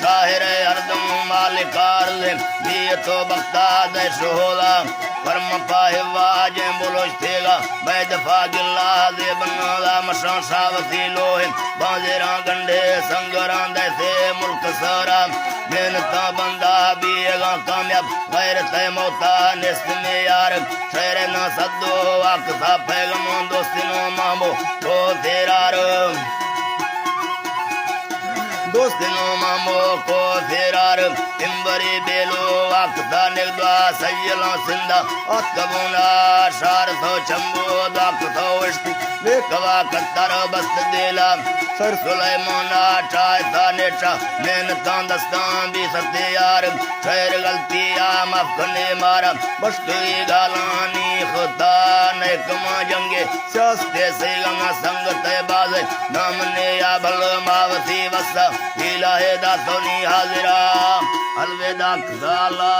قاہر اردم مالک عرض دیتو بختاد شہولا فرم پاہ واجیں بلوش تھیگا میں دفاع گلہ دے بنالا مشان شاوتی لوہ بانزیران گنڈے سنگران دیتے ملک سارا محنتا بندہ بیگا کامیاب غیرت موتا نست میں یار شہر نہ صدو آقصہ پیغمون دوستنو مامو تو تیرار دوستنو مامو کو تیرار امبری بیلو آقصہ نگدوا سیلان سندہ اتبونا شار سو چمبو داقصہ وشتی بیکوا کتر بست دیلا سر سلیمانا چائے تھا نیچا محنتان دستان بھی سرتے یار شہر غلطی آم افکنے مارا بشتوی گالانی خطا نیکما جنگے سیاستے سیگانا سنگت باز نامنے یا بھل ماوتی وسا الہ داتونی حاضرہ الوداع کھالا